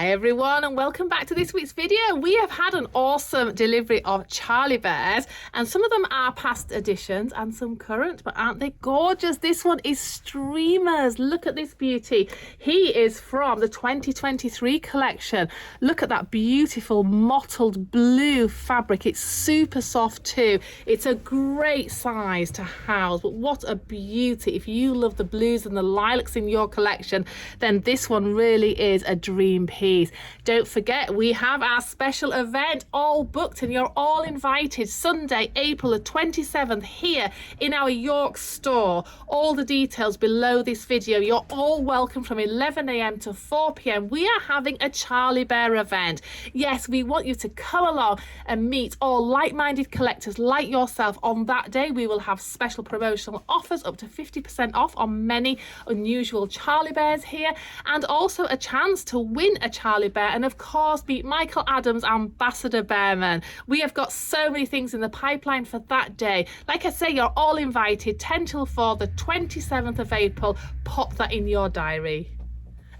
Hi everyone and welcome back to this week's video. We have had an awesome delivery of Charlie Bears and some of them are past editions and some current, but aren't they gorgeous? This one is Streamers. Look at this beauty. He is from the 2023 collection. Look at that beautiful mottled blue fabric. It's super soft too. It's a great size to house, but what a beauty. If you love the blues and the lilacs in your collection, then this one really is a dream piece. Don't forget, we have our special event all booked and you're all invited Sunday, April the 27th here in our York store. All the details below this video. You're all welcome from 11 a.m. to 4 p.m. We are having a Charlie Bear event. Yes, we want you to come along and meet all like-minded collectors like yourself. On that day, we will have special promotional offers up to 50% off on many unusual Charlie Bears here, and also a chance to win a Charlie Bear and of course meet Michael Adams, Ambassador Bearman. We have got so many things in the pipeline for that day. Like I say, you're all invited 10 till 4, the 27th of April. Pop that in your diary.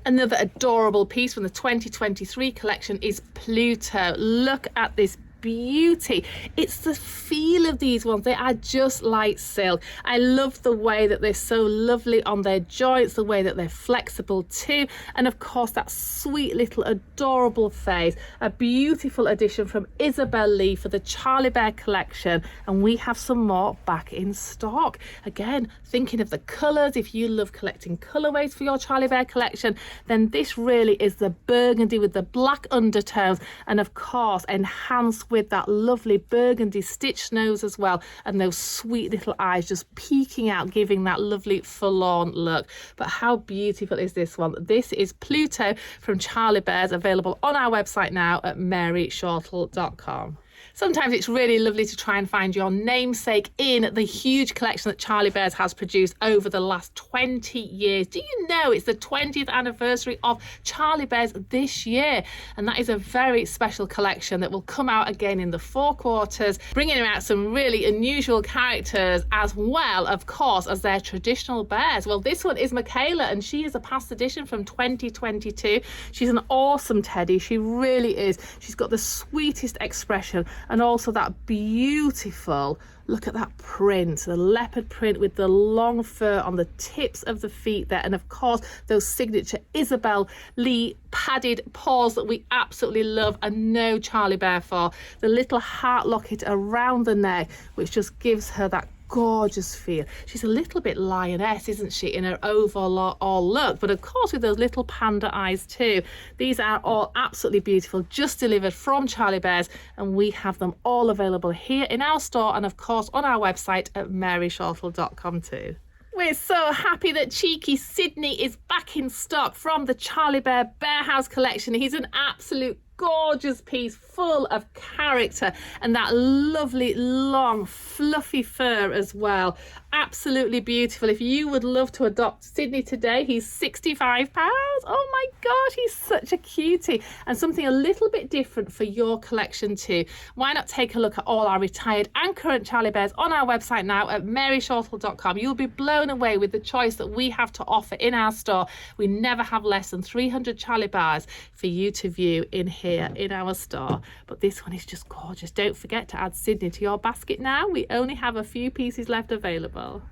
Another adorable piece from the 2023 collection is Pluto. Look at this beauty. It's the feel of these ones. They are just like silk. I love the way that they're so lovely on their joints, the way that they're flexible too, and of course that sweet little adorable face. A beautiful addition from Isabel Lee for the Charlie Bear collection, and we have some more back in stock. Again, thinking of the colours, if you love collecting colourways for your Charlie Bear collection, then this really is the burgundy with the black undertones, and of course enhanced with that lovely burgundy stitched nose as well, and those sweet little eyes just peeking out, giving that lovely forlorn look. But how beautiful is this one? This is Pluto from Charlie Bears, available on our website now at MaryShortle.com. Sometimes it's really lovely to try and find your namesake in the huge collection that Charlie Bears has produced over the last 20 years. Do you know it's the 20th anniversary of Charlie Bears this year? And that is a very special collection that will come out again in the 4 quarters, bringing out some really unusual characters as well, of course, as their traditional bears. Well, this one is Michaela, and she is a past edition from 2022. She's an awesome teddy. She really is. She's got the sweetest expression, and also that beautiful, look at that print, the leopard print with the long fur on the tips of the feet there, and of course those signature Isabel Lee padded paws that we absolutely love and know Charlie Bear for. The little heart locket around the neck, which just gives her that gorgeous feel. She's a little bit lioness, isn't she, in her overall look, but of course with those little panda eyes too. These are all absolutely beautiful, just delivered from Charlie Bears, and we have them all available here in our store and of course on our website at MaryShortle.com too. We're so happy that cheeky Sydney is back in stock from the Charlie Bear Bear House collection. He's an absolute gorgeous piece, full of character, and that lovely long fluffy fur as well. Absolutely beautiful. If you would love to adopt Sydney today, he's £65. Oh my gosh, he's such a cutie, and something a little bit different for your collection too. Why not take a look at all our retired and current Charlie Bears on our website now at MaryShortle.com. You'll be blown away with the choice that we have to offer in our store. We never have less than 300 Charlie Bears for you to view in here in our store, but this one is just gorgeous. Don't forget to add Sydney to your basket now. We only have a few pieces left available.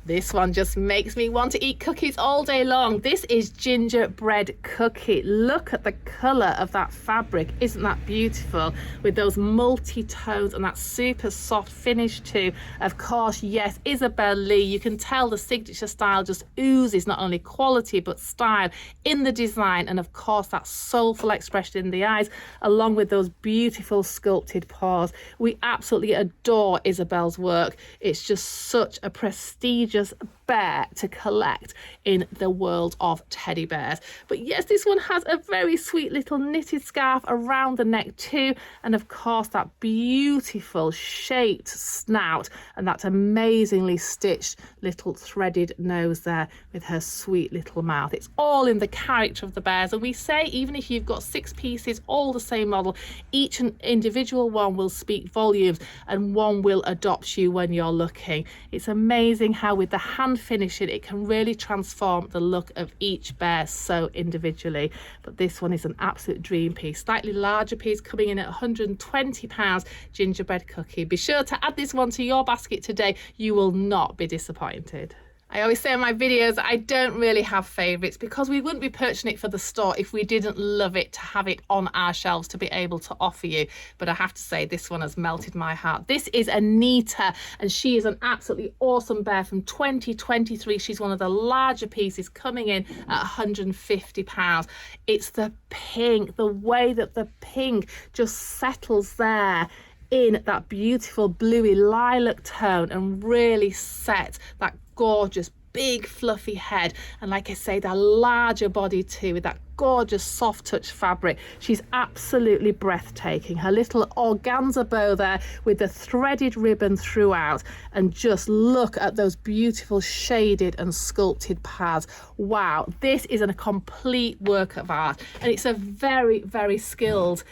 This one just makes me want to eat cookies all day long. This is Gingerbread Cookie. Look at the colour of that fabric. Isn't that beautiful? With those multi-tones and that super soft finish too. Of course, yes, Isabel Lee. You can tell the signature style just oozes not only quality but style in the design, and of course that soulful expression in the eyes, along with those beautiful sculpted paws. We absolutely adore Isabel's work. It's just such a prestigious bear to collect in the world of teddy bears. But yes, this one has a very sweet little knitted scarf around the neck too, and of course that beautiful shaped snout and that amazingly stitched little threaded nose there with her sweet little mouth. It's all in the character of the bears, and we say even if you've got 6 pieces all the same model, each individual one will speak volumes and one will adopt you when you're looking. It's amazing how with the hand finishing, it can really transform the look of each bear so individually. But this one is an absolute dream piece. Slightly larger piece coming in at £120, Gingerbread Cookie. Be sure to add this one to your basket today. You will not be disappointed. I always say in my videos, I don't really have favourites because we wouldn't be purchasing it for the store if we didn't love it to have it on our shelves to be able to offer you. But I have to say, this one has melted my heart. This is Anita, and she is an absolutely awesome bear from 2023. She's one of the larger pieces coming in at £150. It's the pink, the way that the pink just settles there in that beautiful bluey lilac tone and really sets that gorgeous big fluffy head, and like I say, that larger body too, with that gorgeous soft touch fabric. She's absolutely breathtaking. Her little organza bow there with the threaded ribbon throughout, and just look at those beautiful shaded and sculpted pads. Wow, this is a complete work of art, and it's a very, very skilled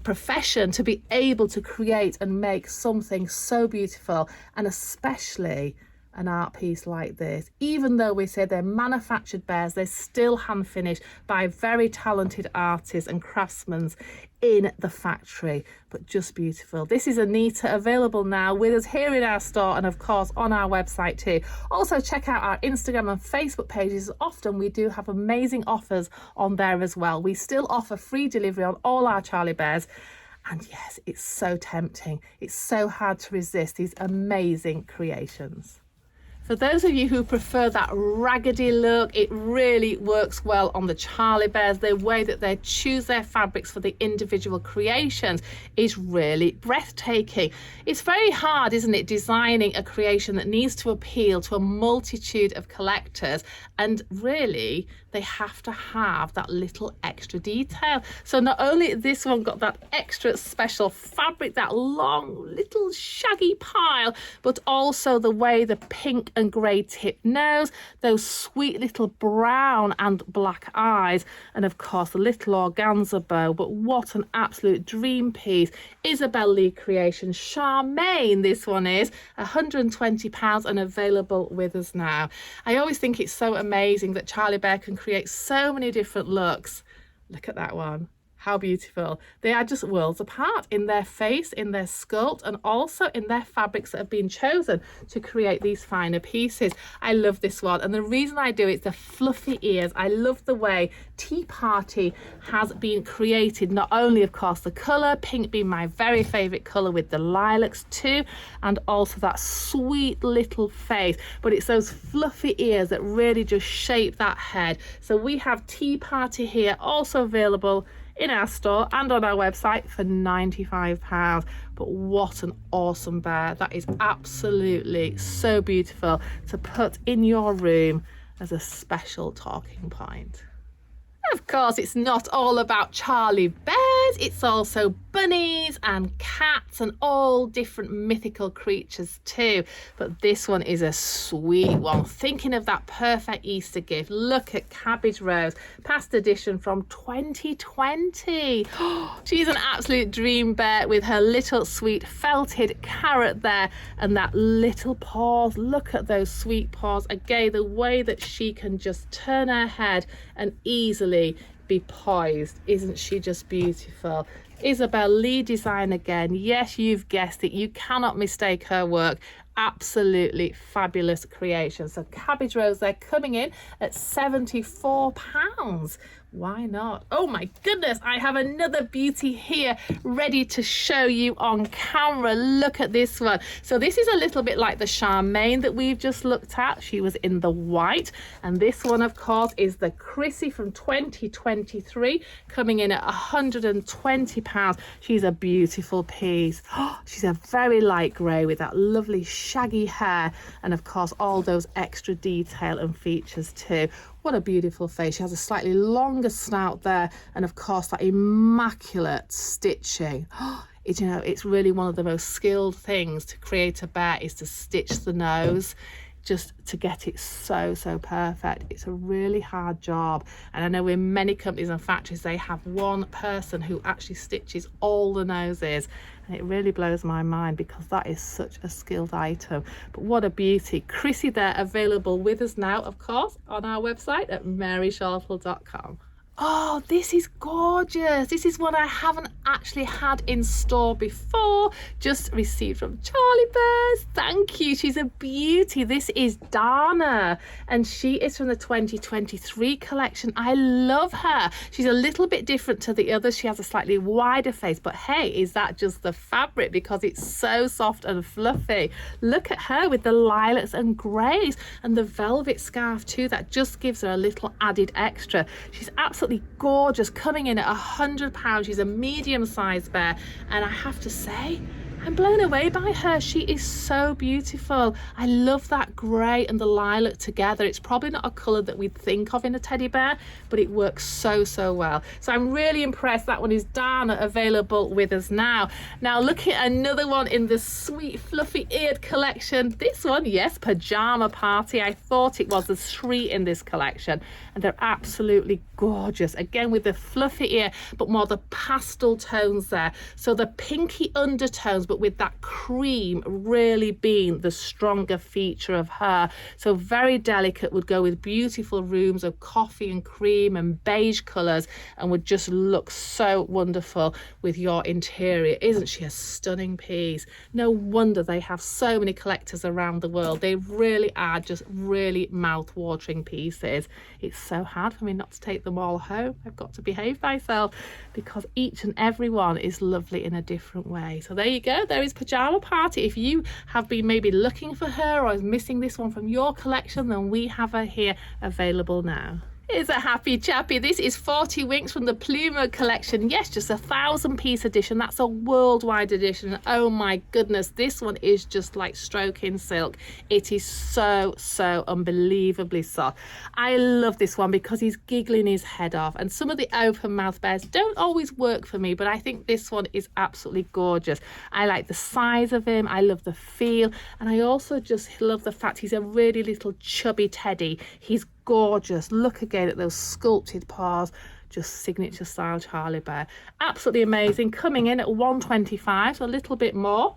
profession to be able to create and make something so beautiful, and especially an art piece like this. Even though we say they're manufactured bears, they're still hand finished by very talented artists and craftsmen in the factory, but just beautiful. This is Anita, available now with us here in our store and of course on our website too. Also check out our Instagram and Facebook pages. Often we do have amazing offers on there as well. We still offer free delivery on all our Charlie bears. And yes, it's so tempting. It's so hard to resist these amazing creations. For those of you who prefer that raggedy look, it really works well on the Charlie bears. The way that they choose their fabrics for the individual creations is really breathtaking. It's very hard, isn't it, designing a creation that needs to appeal to a multitude of collectors, and really they have to have that little extra detail. So not only this one got that extra special fabric, that long little shaggy pile, but also the way the pink and grey tip nose, those sweet little brown and black eyes, and of course the little organza bow. But what an absolute dream piece. Isabel Lee creation, Charmaine, this one is £120 and available with us now. I always think it's so amazing that Charlie Bear can create so many different looks. Look at that one. How beautiful. They are just worlds apart in their face, in their sculpt, and also in their fabrics that have been chosen to create these finer pieces. I love this one, and the reason I do it is the fluffy ears. I love the way Tea Party has been created. Not only, of course, the colour, pink being my very favourite colour with the lilacs too, and also that sweet little face, but it's those fluffy ears that really just shape that head. So we have Tea Party here, also available in our store and on our website for £95. But what an awesome bear. That is absolutely so beautiful to put in your room as a special talking point. Of course, it's not all about Charlie bears, it's also bunnies and cats and all different mythical creatures too. But this one is a sweet one. Thinking of that perfect Easter gift, look at Cabbage Rose, past edition from 2020. She's an absolute dream bear with her little sweet felted carrot there and that little paws. Look at those sweet paws. Again, the way that she can just turn her head and easily be poised. Isn't she just beautiful? Isabel Lee design again. Yes, you've guessed it. You cannot mistake her work. Absolutely fabulous creation. So Cabbage Rose, they're coming in at £74. Why not? Oh my goodness, I have another beauty here ready to show you on camera. Look at this one. So this is a little bit like the Charmaine that we've just looked at. She was in the white, and this one of course is the Chrissy from 2023, coming in at £120. She's a beautiful piece. She's a very light grey with that lovely shaggy hair, and of course all those extra detail and features too. What a beautiful face. She has a slightly longer snout there, and of course that immaculate stitching. It's really one of the most skilled things to create a bear is to stitch the nose. just to get it so perfect. It's a really hard job, and I know in many companies and factories they have one person who actually stitches all the noses, and it really blows my mind because that is such a skilled item. But what a beauty. Chrissy there, available with us now, of course, on our website at MaryShortle.com. Oh, this is gorgeous. This is one I haven't actually had in store before. Just received from Charlie Bears. Thank you. She's a beauty. This is Dana, and she is from the 2023 collection. I love her. She's a little bit different to the others. She has a slightly wider face, but hey, is that just the fabric? Because it's so soft and fluffy. Look at her with the lilacs and greys and the velvet scarf too. That just gives her a little added extra. She's absolutely gorgeous, coming in at £100. She's a medium-sized bear, and I have to say, I'm blown away by her. She is so beautiful. I love that grey and the lilac together. It's probably not a colour that we'd think of in a teddy bear, but it works so well. So I'm really impressed. That one is Dana, available with us now. Now looking at another one in the sweet fluffy eared collection. This one, yes, Pyjama Party. I thought it was. There's 3 in this collection, and they're absolutely gorgeous. Again with the fluffy ear, but more the pastel tones there. So the pinky undertones, but with that cream really being the stronger feature of her. So very delicate, would go with beautiful rooms of coffee and cream and beige colours, and would just look so wonderful with your interior. Isn't she a stunning piece? No wonder they have so many collectors around the world. They really are just really mouth-watering pieces. It's so hard for me not to take them all home. I've got to behave myself because each and every one is lovely in a different way. So there you go. There is Pyjama Party. If you have been maybe looking for her or is missing this one from your collection, then we have her here available now. Here's a happy chappy. This is 40 Winks from the Pluto collection. Yes, just a 1,000-piece edition. That's a worldwide edition. Oh my goodness, this one is just like stroking silk. It is so unbelievably soft. I love this one because he's giggling his head off, and some of the open mouth bears don't always work for me, but I think this one is absolutely gorgeous. I like the size of him. I love the feel, and I also just love the fact he's a really little chubby teddy. He's gorgeous. Look again at those sculpted paws, just signature style Charlie Bear. Absolutely amazing. Coming in at £125, so a little bit more,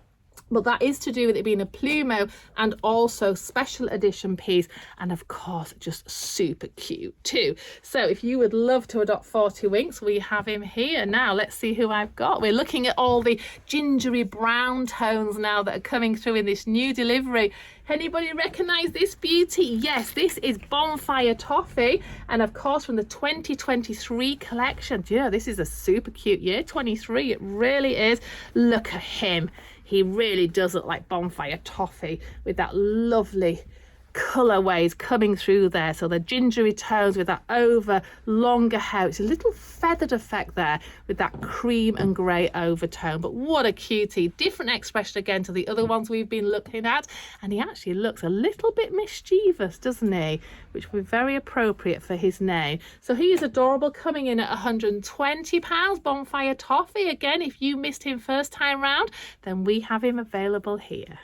but that is to do with it being a Pluto and also special edition piece, and of course just super cute too. So if you would love to adopt 40 Winks, we have him here now. Let's see who I've got. We're looking at all the gingery brown tones now that are coming through in this new delivery. Anybody recognize this beauty? Yes, this is Bonfire Toffee, and of course from the 2023 collection. Yeah, this is a super cute year, 23. It really is. Look at him. He really does look like Bonfire Toffee with that lovely colourways coming through there. So the gingery tones with that over longer hair. It's a little feathered effect there with that cream and grey overtone. But what a cutie. Different expression again to the other ones we've been looking at. And he actually looks a little bit mischievous, doesn't he? Which would be very appropriate for his name. So he is adorable, coming in at £120. Bonfire Toffee. Again, if you missed him first time round, then we have him available here.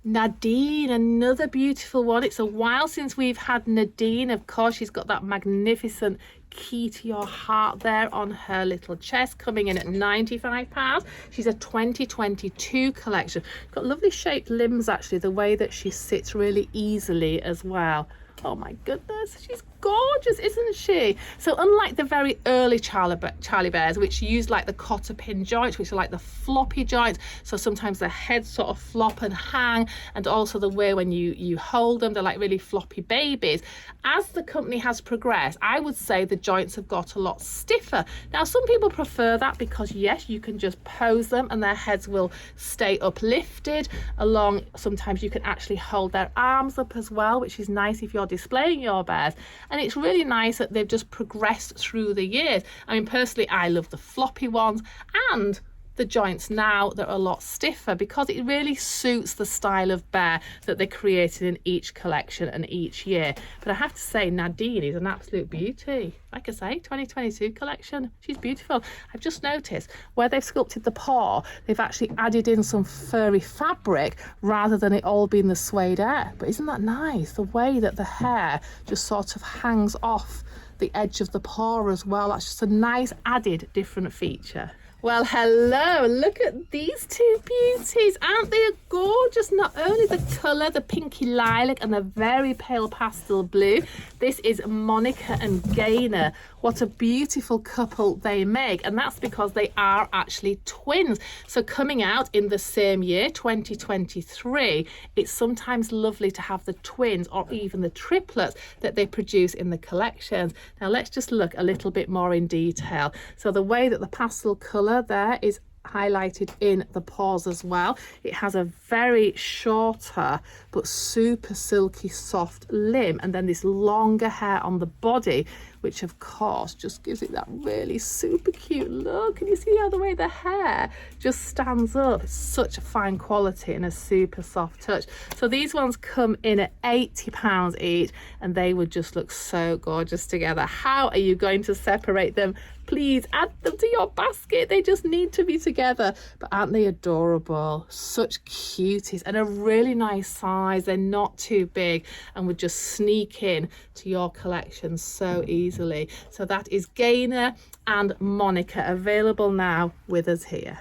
Nadine, another beautiful one. It's a while since we've had Nadine. Of course, she's got that magnificent key to your heart there on her little chest, coming in at £95. She's a 2022 collection. Got lovely shaped limbs, actually, the way that she sits really easily as well. Oh my goodness, she's gorgeous, isn't she? So unlike the very early Charlie Bears, which used like the cotter pin joints, which are like the floppy joints, so sometimes the heads sort of flop and hang, and also the way when you hold them, they're like really floppy babies. As the company has progressed, I would say the joints have got a lot stiffer. Now, some people prefer that because yes, you can just pose them and their heads will stay uplifted along. Sometimes you can actually hold their arms up as well, which is nice if you're displaying your bears. And it's really nice that they've just progressed through the years. I mean, personally, I love the floppy ones, and the joints now that are a lot stiffer, because it really suits the style of bear that they created in each collection and each year. But I have to say, Nadine is an absolute beauty. Like I say, 2022 collection, she's beautiful. I've just noticed where they've sculpted the paw, they've actually added in some furry fabric rather than it all being the suede hair. But isn't that nice? The way that the hair just sort of hangs off the edge of the paw as well. That's just a nice added different feature. Well, hello, look at these two beauties. Aren't they gorgeous? Not only the colour, the pinky lilac and the very pale pastel blue. This is Monica and Gaynor. What a beautiful couple they make. And that's because they are actually twins. So coming out in the same year, 2023, it's sometimes lovely to have the twins or even the triplets that they produce in the collections. Now let's just look a little bit more in detail. So the way that the pastel colour there is highlighted in the paws as well. It has a very shorter but super silky soft limb, and then this longer hair on the body, which of course just gives it that really super cute look. Can you see how the way the hair just stands up? It's such a fine quality and a super soft touch. So these ones come in at £80 each, and they would just look so gorgeous together. How are you going to separate them? Please add them to your basket. They just need to be together. But aren't they adorable? Such cuties, and a really nice size. They're not too big and would just sneak in to your collection so easily. So that is Gaynor and Monica, available now with us here.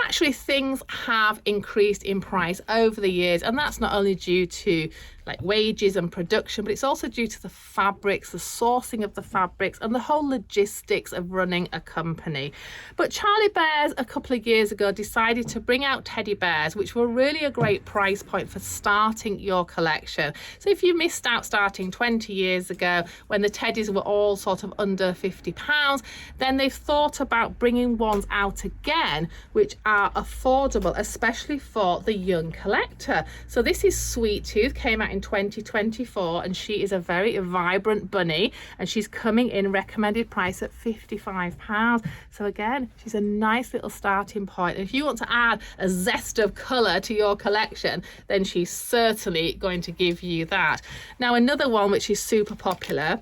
Naturally, things have increased in price over the years, and that's not only due to like wages and production, but it's also due to the fabrics, the sourcing of the fabrics, and the whole logistics of running a company. But Charlie Bears a couple of years ago decided to bring out teddy bears, which were really a great price point for starting your collection. So if you missed out starting 20 years ago when the teddies were all sort of under £50, then they've thought about bringing ones out again which are affordable, especially for the young collector. So this is Sweet Tooth, came out in 2024, and she is a very vibrant bunny, and she's coming in recommended price at £55. So again, she's a nice little starting point. And if you want to add a zest of colour to your collection, then she's certainly going to give you that. Now another one which is super popular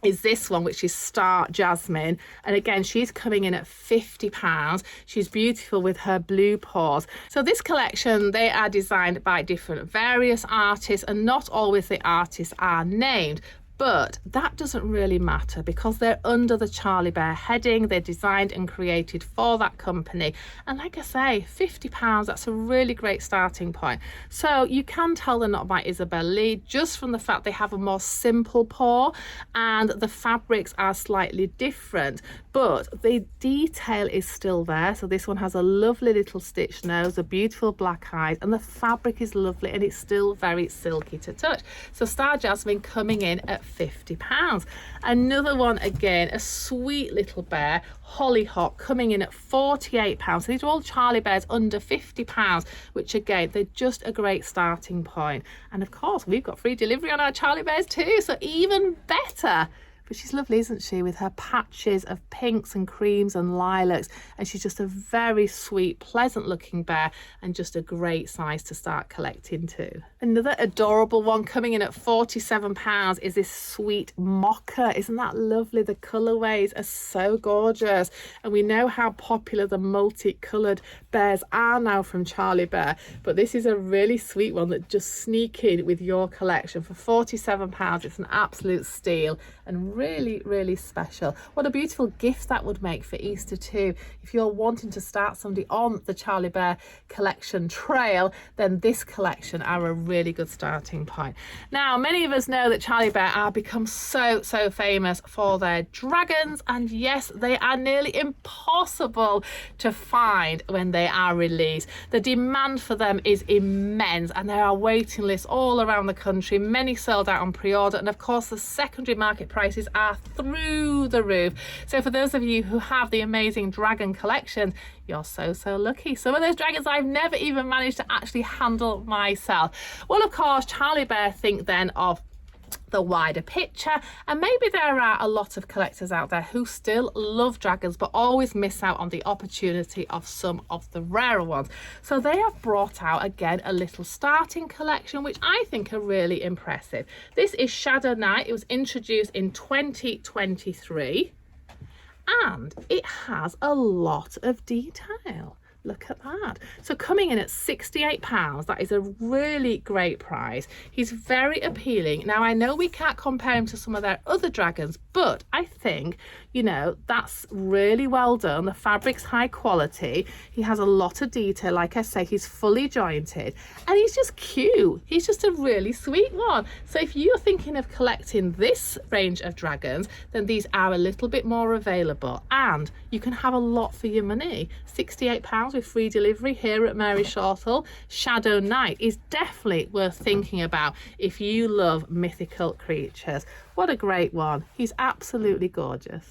is this one, which is Star Jasmine, and again she's coming in at £50. She's beautiful with her blue paws. So this collection, they are designed by various artists, and not always the artists are named. But that doesn't really matter because they're under the Charlie Bear heading. They're designed and created for that company. And like I say, £50, that's a really great starting point. So you can tell they're not by Isabel Lee just from the fact they have a more simple paw and the fabrics are slightly different, but the detail is still there. So this one has a lovely little stitched nose, a beautiful black eyes, and the fabric is lovely and it's still very silky to touch. So Star Jasmine coming in at £50. Another one, again, a sweet little bear, Hollyhock, coming in at £48. So these are all Charlie Bears under £50, which again, they're just a great starting point. And of course, we've got free delivery on our Charlie Bears too, so even better. But she's lovely, isn't she, with her patches of pinks and creams and lilacs, and she's just a very sweet, pleasant looking bear, and just a great size to start collecting too. Another adorable one coming in at £47 is this sweet Mocha. Isn't that lovely? The colourways are so gorgeous, and we know how popular the multicoloured bears are now from Charlie Bear, but this is a really sweet one that just sneak in with your collection for £47. It's an absolute steal and really, really special. What a beautiful gift that would make for Easter too. If you're wanting to start somebody on the Charlie Bear collection trail, then this collection are a really good starting point. Now, many of us know that Charlie Bear are become so famous for their dragons, and yes, they are nearly impossible to find when they are released. The demand for them is immense, and there are waiting lists all around the country, many sold out on pre-order, and of course the secondary market prices are through the roof. So for those of you who have the amazing dragon collection, you're so lucky. Some of those dragons I've never even managed to actually handle myself. Well, of course, Charlie Bear think then of the wider picture. And maybe there are a lot of collectors out there who still love dragons but always miss out on the opportunity of some of the rarer ones. So they have brought out again a little starting collection which I think are really impressive. This is Shadow Knight. It was introduced in 2023 and it has a lot of detail. Look at that. So coming in at £68, that is a really great price. He's very appealing. Now, I know we can't compare him to some of their other dragons, but I think, you know, that's really well done. The fabric's high quality. He has a lot of detail. Like I say, he's fully jointed and he's just cute. He's just a really sweet one. So if you're thinking of collecting this range of dragons, then these are a little bit more available and you can have a lot for your money. £68 with free delivery here at MaryShortle. Shadow Knight is definitely worth thinking about if you love mythical creatures. What a great one. He's absolutely gorgeous.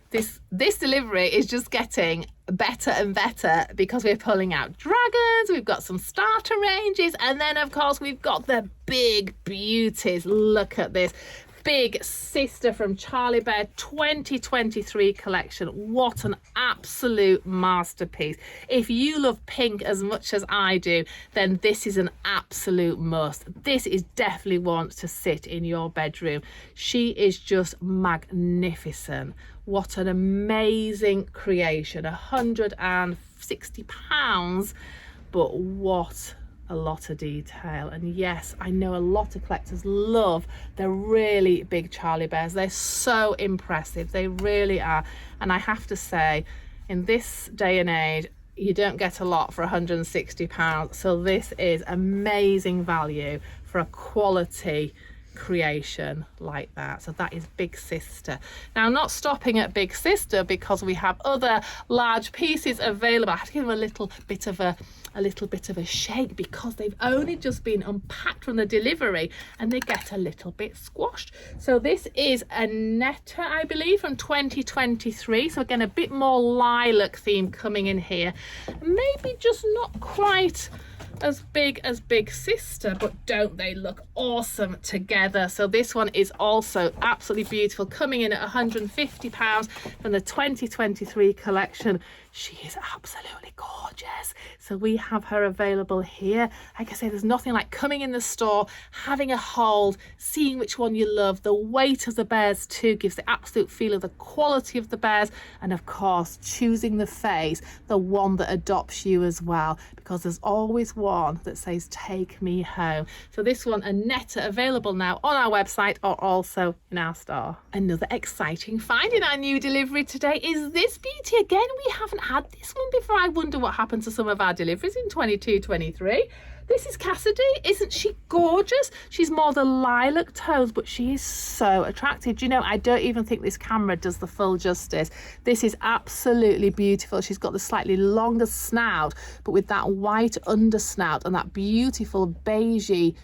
This delivery is just getting better and better because we're pulling out dragons, we've got some starter ranges, and then of course we've got the big beauties. Look at this. Big Sister from Charlie Bear 2023 collection. What an absolute masterpiece. If you love pink as much as I do, then this is an absolute must. This is definitely one to sit in your bedroom. She is just magnificent. What an amazing creation. £160, but what a lot of detail. And yes, I know a lot of collectors love the really big Charlie Bears. They're so impressive, they really are. And I have to say, in this day and age, you don't get a lot for £160, so this is amazing value for a quality creation like that. So that is Big Sister. Now, not stopping at Big Sister, because we have other large pieces available. I have to give them a little bit of a shake because they've only just been unpacked from the delivery and they get a little bit squashed. So this is Annette, I believe, from 2023. So again, a bit more lilac theme coming in here. Maybe just not quite as big as Big Sister, but don't they look awesome together? So this one is also absolutely beautiful, coming in at £150 from the 2023 collection. She is absolutely gorgeous. So we have her available here. Like I say, there's nothing like coming in the store, having a hold, seeing which one you love. The weight of the bears too gives the absolute feel of the quality of the bears, and of course choosing the face, the one that adopts you as well, because there's always one that says take me home. So this one, Annette, available now on our website or also in our store. Another exciting find in our new delivery today is this beauty. Again, we haven't had this one before. I wonder what happened to some of our deliveries in 22-23. This is Cassidy. Isn't she gorgeous? She's more the lilac tones, but she is so attractive. Do you know, I don't even think this camera does the full justice. This is absolutely beautiful. She's got the slightly longer snout, but with that white undersnout and that beautiful beigey,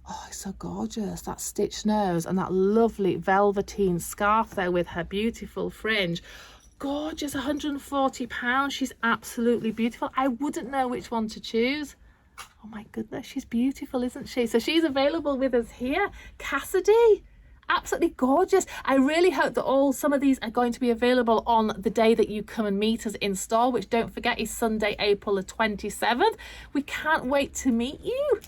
oh, it's so gorgeous, that stitched nose and that lovely velveteen scarf there with her beautiful fringe. Gorgeous, £140. She's absolutely beautiful. I wouldn't know which one to choose. Oh my goodness, she's beautiful, isn't she? So she's available with us here. Cassidy, absolutely gorgeous. I really hope that some of these are going to be available on the day that you come and meet us in store, which, don't forget, is Sunday, April the 27th. We can't wait to meet you.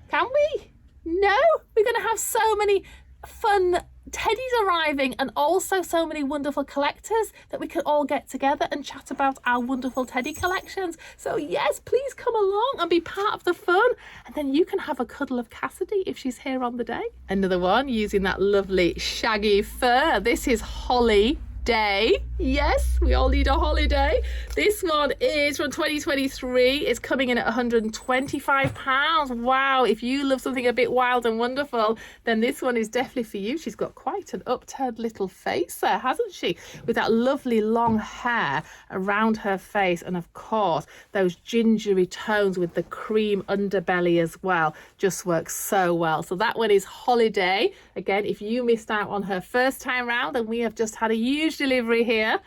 Can we? No, we're going to have so many fun teddies arriving and also so many wonderful collectors that we can all get together and chat about our wonderful teddy collections. So yes, please come along and be part of the fun, and then you can have a cuddle of Cassidy if she's here on the day. Another one using that lovely shaggy fur. This is Holly Day. Yes, we all need a holiday. This one is from 2023. It's coming in at £125. Wow, if you love something a bit wild and wonderful, then this one is definitely for you. She's got quite an upturned little face there, hasn't she? With that lovely long hair around her face, and of course those gingery tones with the cream underbelly as well just works so well. So that one is Holiday. Again, if you missed out on her first time round, and we have just had a huge delivery here,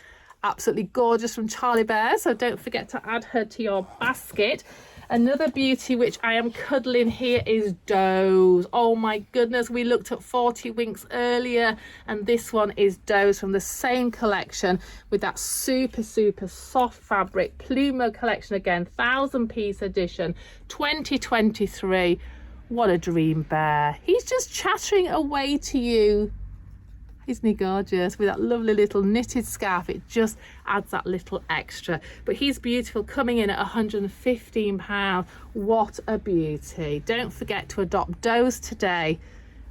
absolutely gorgeous, from Charlie Bear, so don't forget to add her to your basket. Another beauty which I am cuddling here is Doze. Oh my goodness, we looked at 40 Winks earlier, and this one is Doze from the same collection with that super soft fabric. Pluto collection again, 1000-piece edition, 2023. What a dream bear. He's just chattering away to you. Isn't he gorgeous? With that lovely little knitted scarf, it just adds that little extra. But he's beautiful, coming in at £115. What a beauty. Don't forget to adopt Doze today,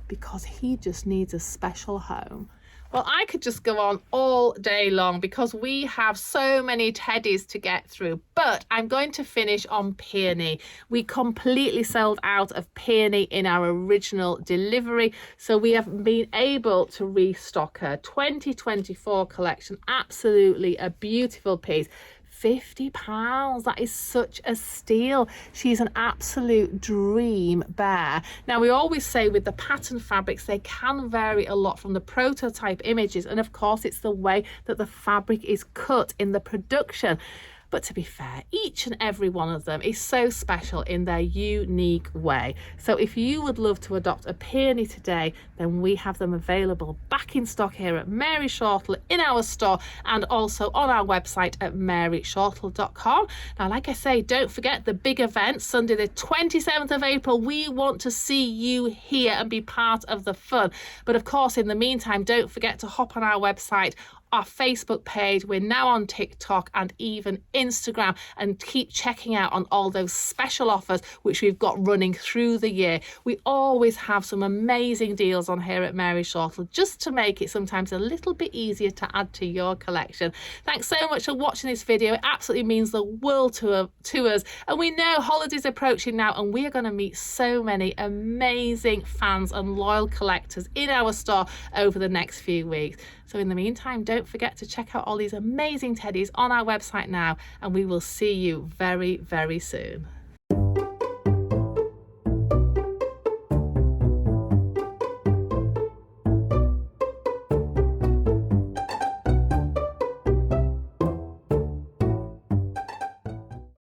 because he just needs a special home. Well, I could just go on all day long because we have so many teddies to get through, but I'm going to finish on Peony. We completely sold out of Peony in our original delivery, so we have been able to restock her. 2024 collection, absolutely a beautiful piece. £50, that is such a steal. She's an absolute dream bear. Now, we always say with the pattern fabrics, they can vary a lot from the prototype images, and of course it's the way that the fabric is cut in the production. But to be fair, each and every one of them is so special in their unique way. So if you would love to adopt a Peony today, then we have them available back in stock here at MaryShortle in our store, and also on our website at MaryShortle.com. Now, like I say, don't forget the big event, Sunday the 27th of April. We want to see you here and be part of the fun. But of course, in the meantime, don't forget to hop on our website, our Facebook page. We're now on TikTok and even Instagram, and keep checking out on all those special offers which we've got running through the year. We always have some amazing deals on here at MaryShortle, just to make it sometimes a little bit easier to add to your collection. Thanks so much for watching this video. It absolutely means the world to us, and we know holidays approaching now, and we are going to meet so many amazing fans and loyal collectors in our store over the next few weeks. So in the meantime, don't forget to check out all these amazing teddies on our website now, and we will see you very, very soon.